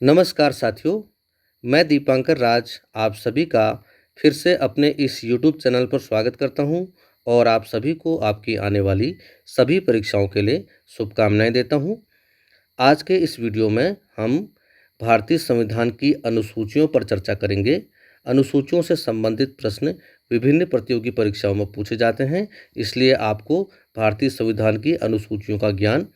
नमस्कार साथियों, मैं दीपांकर राज आप सभी का फिर से अपने इस यूट्यूब चैनल पर स्वागत करता हूं और आप सभी को आपकी आने वाली सभी परीक्षाओं के लिए शुभकामनाएं देता हूं। आज के इस वीडियो में हम भारतीय संविधान की अनुसूचियों पर चर्चा करेंगे। अनुसूचियों से संबंधित प्रश्न विभिन्न प्रतियोगी परीक्षाओं में पूछे जाते हैं, इसलिए आपको भारतीय संविधान की अनुसूचियों का ज्ञान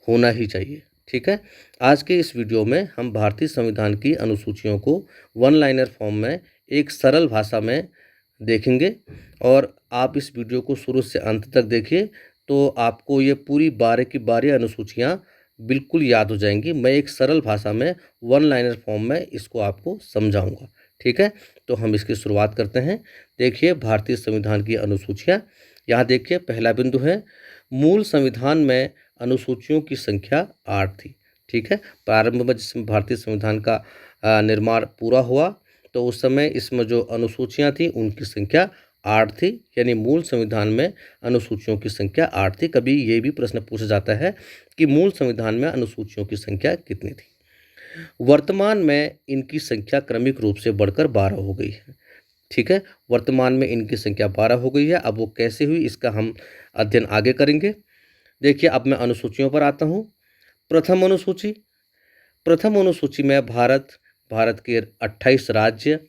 होना ही चाहिए। ठीक है, आज के इस वीडियो में हम भारतीय संविधान की अनुसूचियों को वन लाइनर फॉर्म में एक सरल भाषा में देखेंगे और आप इस वीडियो को शुरू से अंत तक देखिए तो आपको ये पूरी 12 की 12 अनुसूचियाँ बिल्कुल याद हो जाएंगी। मैं एक सरल भाषा में वन लाइनर फॉर्म में इसको आपको समझाऊंगा। ठीक है, तो हम इसकी शुरुआत करते हैं। देखिए भारतीय संविधान की अनुसूचियाँ, यहाँ देखिए पहला बिंदु है, मूल संविधान में अनुसूचियों की संख्या 8 थी। ठीक है, प्रारंभ में जिसमें भारतीय संविधान का निर्माण पूरा हुआ तो उस समय इसमें जो अनुसूचियां थी उनकी संख्या 8 थी, यानी मूल संविधान में अनुसूचियों की संख्या 8 थी। कभी ये भी प्रश्न पूछा जाता है कि मूल संविधान में अनुसूचियों की संख्या कितनी थी। वर्तमान में इनकी संख्या क्रमिक रूप से बढ़कर 12 हो गई है। ठीक है, वर्तमान में इनकी संख्या 12 हो गई है। अब वो कैसे हुई इसका हम अध्ययन आगे करेंगे। देखिए अब मैं अनुसूचियों पर आता हूँ। प्रथम अनुसूची, प्रथम अनुसूची में भारत के 28 राज्य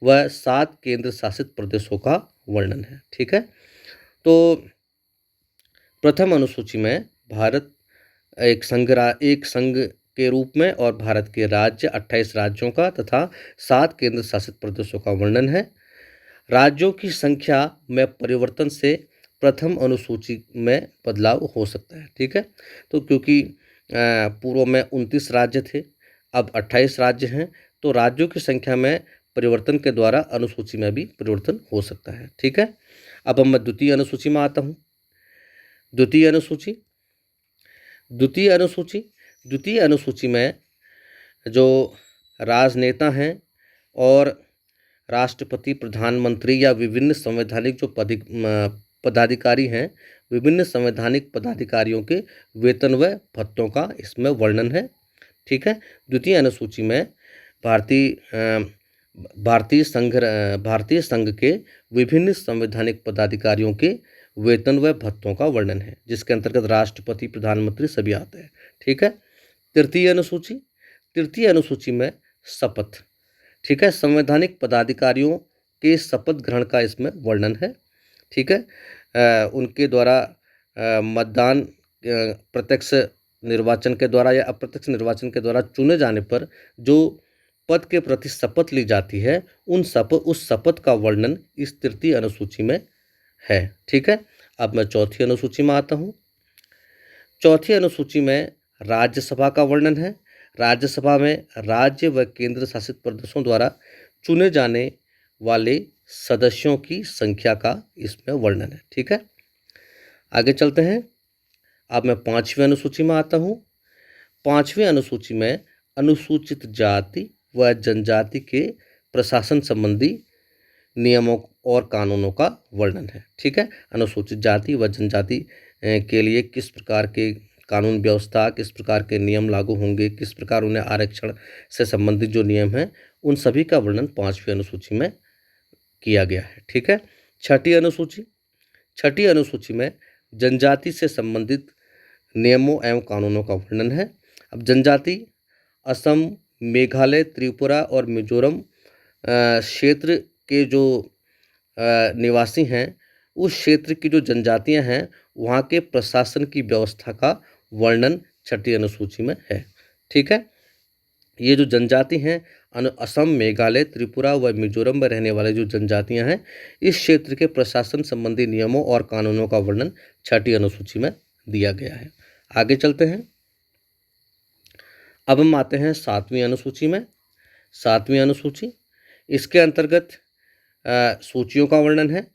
व 7 केंद्र शासित प्रदेशों का वर्णन है। ठीक है, तो प्रथम अनुसूची में भारत एक संघ के रूप में और भारत के राज्य 28 राज्यों का तथा 7 केंद्र शासित प्रदेशों का वर्णन है। राज्यों की संख्या में परिवर्तन से प्रथम अनुसूची में बदलाव हो सकता है। ठीक है, तो क्योंकि पूर्व में 29 राज्य थे, अब 28 राज्य हैं, तो राज्यों की संख्या में परिवर्तन के द्वारा अनुसूची में भी परिवर्तन हो सकता है। ठीक है, अब मैं द्वितीय अनुसूची में आता हूँ। द्वितीय अनुसूची, द्वितीय अनुसूची में जो राजनेता हैं और राष्ट्रपति, प्रधानमंत्री या विभिन्न संवैधानिक जो पदाधिकारी हैं, विभिन्न संवैधानिक पदाधिकारियों के वेतन व भत्तों का इसमें वर्णन है। ठीक है, द्वितीय अनुसूची में भारतीय संघ के विभिन्न संवैधानिक पदाधिकारियों के वेतन व भत्तों का वर्णन है, जिसके अंतर्गत राष्ट्रपति, प्रधानमंत्री सभी आते हैं। ठीक है, तृतीय अनुसूची में शपथ, ठीक है, संवैधानिक पदाधिकारियों के शपथ ग्रहण का इसमें वर्णन है। ठीक है, उनके द्वारा मतदान, प्रत्यक्ष निर्वाचन के द्वारा या अप्रत्यक्ष निर्वाचन के द्वारा चुने जाने पर जो पद के प्रति शपथ ली जाती है, उस शपथ का वर्णन इस तृतीय अनुसूची में है। ठीक है, अब मैं चौथी अनुसूची में आता हूँ। चौथी अनुसूची में राज्यसभा का वर्णन है। राज्यसभा में राज्य व केंद्र शासित प्रदेशों द्वारा चुने जाने वाले सदस्यों की संख्या का इसमें वर्णन है। ठीक है, आगे चलते हैं। अब मैं पांचवी अनुसूची में आता हूँ। पांचवी अनुसूची में अनुसूचित जाति व जनजाति के प्रशासन संबंधी नियमों और कानूनों का वर्णन है। ठीक है, अनुसूचित जाति व जनजाति के लिए किस प्रकार के कानून व्यवस्था, किस प्रकार के नियम लागू होंगे, किस प्रकार उन्हें आरक्षण से संबंधित जो नियम हैं, उन सभी का वर्णन पांचवी अनुसूची में किया गया है। ठीक है, छठी अनुसूची में जनजाति से संबंधित नियमों एवं कानूनों का वर्णन है। अब जनजाति असम, मेघालय, त्रिपुरा और मिजोरम क्षेत्र के जो निवासी हैं, उस क्षेत्र की जो जनजातियां हैं, वहाँ के प्रशासन की व्यवस्था का वर्णन छठी अनुसूची में है। ठीक है, ये जो जनजाति हैं, असम, मेघालय, त्रिपुरा व मिजोरम में रहने वाले जो जनजातियां हैं, इस क्षेत्र के प्रशासन संबंधी नियमों और कानूनों का वर्णन छठी अनुसूची में दिया गया है। आगे चलते हैं। अब हम आते हैं सातवीं अनुसूची में। सातवीं अनुसूची, इसके अंतर्गत सूचियों का वर्णन है।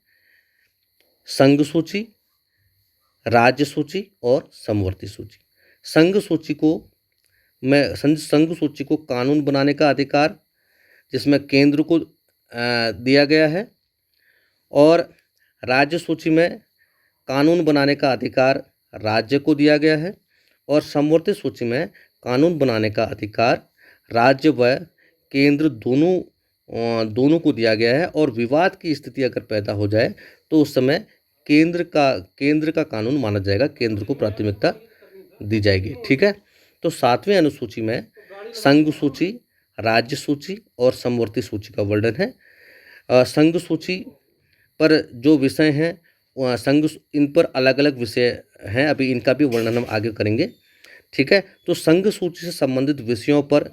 संघ सूची, राज्य सूची और समवर्ती सूची। संघ सूची को कानून बनाने का अधिकार, जिसमें केंद्र को दिया गया है, और राज्य सूची में कानून बनाने का अधिकार राज्य को दिया गया है, और समवर्ती सूची में कानून बनाने का अधिकार राज्य व केंद्र दोनों को दिया गया है, और विवाद की स्थिति अगर पैदा हो जाए तो उस समय केंद्र का कानून माना जाएगा, केंद्र को प्राथमिकता दी जाएगी। ठीक है, तो 7वीं अनुसूची में संघ सूची, राज्य सूची और समवर्ती सूची का वर्णन है। संघ सूची पर जो विषय हैं इन पर अलग अलग विषय हैं, अभी इनका भी वर्णन हम आगे करेंगे। ठीक है, तो संघ सूची से संबंधित विषयों पर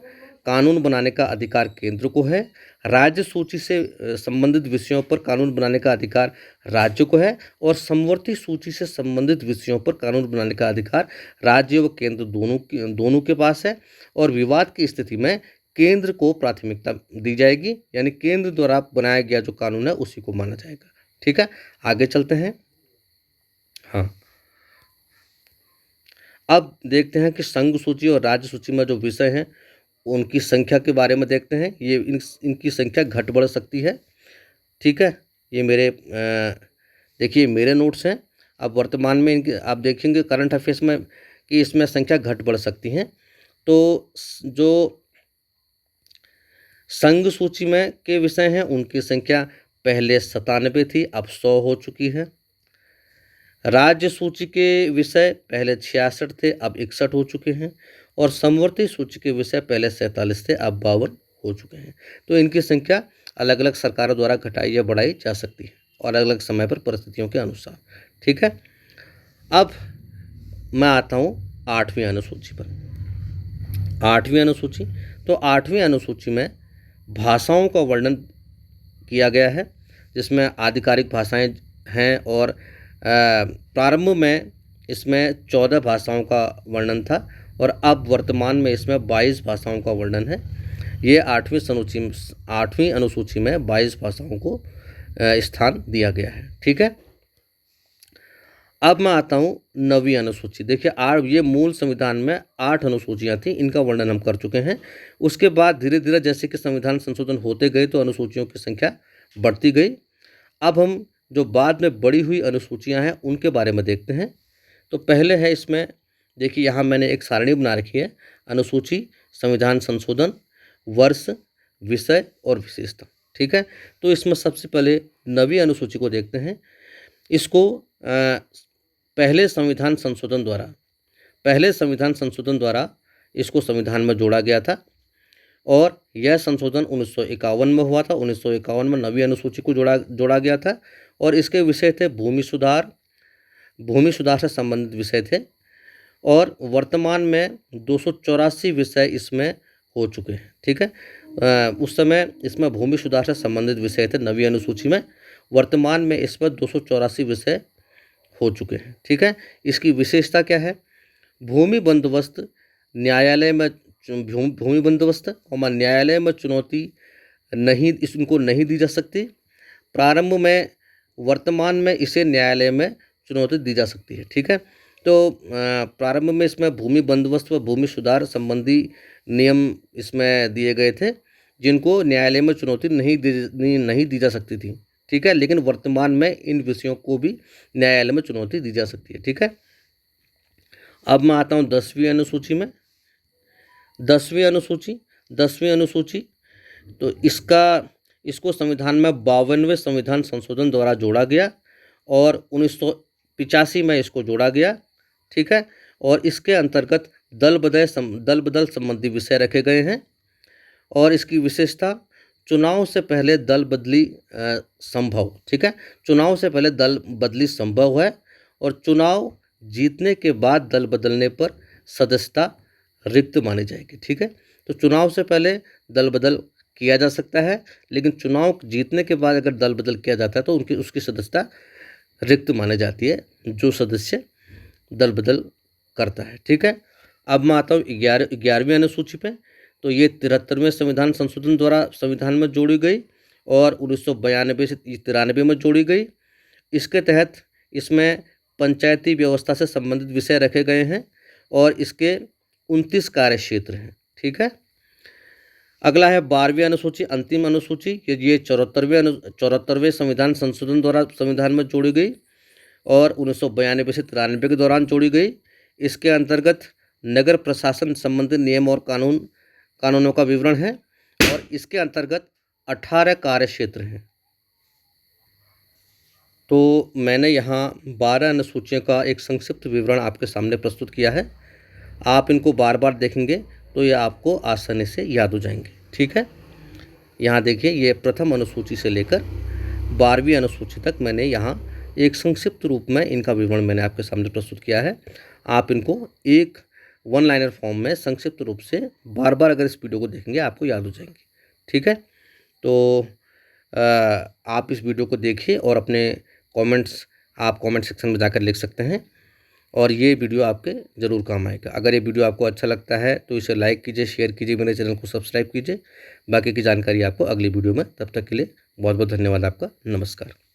कानून बनाने का अधिकार केंद्र को है। राज्य सूची से संबंधित विषयों पर कानून बनाने का अधिकार राज्य को है, और समवर्ती सूची से संबंधित विषयों पर कानून बनाने का अधिकार राज्य व केंद्र दोनों के पास है। और विवाद की स्थिति में केंद्र को प्राथमिकता दी जाएगी, यानी केंद्र द्वारा बनाया गया जो कानून है उसी को माना जाएगा। ठीक है, आगे चलते हैं। हाँ, अब देखते हैं कि संघ सूची और राज्य सूची में जो विषय हैं उनकी संख्या के बारे में देखते हैं। ये इनकी संख्या घट बढ़ सकती है। ठीक है, ये देखिए मेरे नोट्स हैं। अब वर्तमान में इनके आप देखेंगे करंट अफेयर्स में कि इसमें संख्या घट बढ़ सकती हैं। तो जो संघ सूची में के विषय हैं उनकी संख्या पहले 97 थी, अब 100 हो चुकी है। राज्य सूची के विषय पहले 66 थे, अब 61 हो चुके हैं। और समवर्ती सूची के विषय पहले 47 थे, अब 52 हो चुके हैं। तो इनकी संख्या अलग अलग सरकारों द्वारा घटाई या बढ़ाई जा सकती है, और अलग अलग समय पर परिस्थितियों के अनुसार। ठीक है, अब मैं आता हूँ 8वीं अनुसूची पर। 8वीं अनुसूची, तो 8वीं अनुसूची में भाषाओं का वर्णन किया गया है, जिसमें आधिकारिक भाषाएं हैं, और प्रारंभ में इसमें 14 भाषाओं का वर्णन था, और अब वर्तमान में इसमें 22 भाषाओं का वर्णन है। ये 8वीं अनुसूची में 22 भाषाओं को स्थान दिया गया है। ठीक है, अब मैं आता हूँ 9वीं अनुसूची। देखिए ये मूल संविधान में 8 अनुसूचियाँ थी, इनका वर्णन हम कर चुके हैं। उसके बाद धीरे धीरे जैसे कि संविधान संशोधन होते गए तो अनुसूचियों की संख्या बढ़ती गई। अब हम जो बाद में बढ़ी हुई अनुसूचियाँ हैं उनके बारे में देखते हैं। तो पहले है इसमें, देखिए यहाँ मैंने एक सारणी बना रखी है, अनुसूची, संविधान संशोधन, वर्ष, विषय और विशेषता। ठीक है, तो इसमें सबसे पहले 9वीं अनुसूची को देखते हैं। इसको पहले संविधान संशोधन द्वारा इसको संविधान में जोड़ा गया था, और यह संशोधन 1951 में हुआ था। 1951 में 9वीं अनुसूची को जोड़ा गया था, और इसके विषय थे भूमि सुधार से संबंधित विषय थे, और वर्तमान में 284 विषय इसमें हो चुके हैं। ठीक है, उस समय इसमें भूमि सुधार से संबंधित विषय थे 9वीं अनुसूची में, वर्तमान में इसमें 284 विषय हो चुके हैं। ठीक है, इसकी विशेषता क्या है? भूमि बंदोबस्त न्यायालय में चुनौती इनको नहीं दी जा सकती। प्रारंभ में, वर्तमान में इसे न्यायालय में चुनौती दी जा सकती है। ठीक है, तो प्रारंभ में इसमें भूमि बंदोबस्त व भूमि सुधार संबंधी नियम इसमें दिए गए थे, जिनको न्यायालय में चुनौती नहीं दी जा सकती थी। ठीक है, लेकिन वर्तमान में इन विषयों को भी न्यायालय में चुनौती दी जा सकती है। ठीक है, अब मैं आता हूँ 10वीं अनुसूची में। 10वीं अनुसूची, तो इसको संविधान में 52वें संविधान संशोधन द्वारा जोड़ा गया, और 1985 में इसको जोड़ा गया। ठीक है, और इसके अंतर्गत दल बदल संबंधी विषय रखे गए हैं, और इसकी विशेषता, चुनाव से पहले दल बदली संभव। ठीक है, चुनाव से पहले दल बदली संभव है, और चुनाव जीतने के बाद दल बदलने पर सदस्यता रिक्त मानी जाएगी। ठीक है, तो चुनाव से पहले दल बदल किया जा सकता है, लेकिन चुनाव जीतने के बाद अगर दल बदल किया जाता है तो उसकी सदस्यता रिक्त मानी जाती है, जो सदस्य दल बदल करता है। ठीक है, अब मैं आता हूँ 11वीं अनुसूची पे। तो ये 73वें संविधान संशोधन द्वारा संविधान में जोड़ी गई, और 1992 से 93 में जोड़ी गई। इसके तहत इसमें पंचायती व्यवस्था से संबंधित विषय रखे गए हैं, और इसके 29 कार्य क्षेत्र हैं। ठीक है, अगला है 12वीं अनुसूची, अंतिम अनुसूची। ये 74वें संविधान संशोधन द्वारा संविधान में जोड़ी गई, और 1992 से 93 के दौरान जोड़ी गई। इसके अंतर्गत नगर प्रशासन संबंधी नियम और कानून कानूनों का विवरण है और इसके अंतर्गत 18 कार्य क्षेत्र हैं। तो मैंने यहाँ 12 अनुसूचियों का एक संक्षिप्त विवरण आपके सामने प्रस्तुत किया है। आप इनको बार-बार देखेंगे तो ये आपको आसानी से याद हो जाएंगे। ठीक है, यहाँ देखिए, ये प्रथम अनुसूची से लेकर 12वीं अनुसूची तक मैंने यहाँ एक संक्षिप्त रूप में इनका विवरण मैंने आपके सामने प्रस्तुत किया है। आप इनको एक वन लाइनर फॉर्म में संक्षिप्त रूप से बार-बार अगर इस वीडियो को देखेंगे आपको याद हो जाएंगे। ठीक है, तो आप इस वीडियो को देखिए और अपने कमेंट्स आप कमेंट सेक्शन में जाकर लिख सकते हैं और ये वीडियो आपके ज़रूर काम आएगा। अगर ये वीडियो आपको अच्छा लगता है तो इसे लाइक कीजिए, शेयर कीजिए, मेरे चैनल को सब्सक्राइब कीजिए। बाकी की जानकारी आपको अगली वीडियो में, तब तक के लिए बहुत बहुत धन्यवाद आपका। नमस्कार।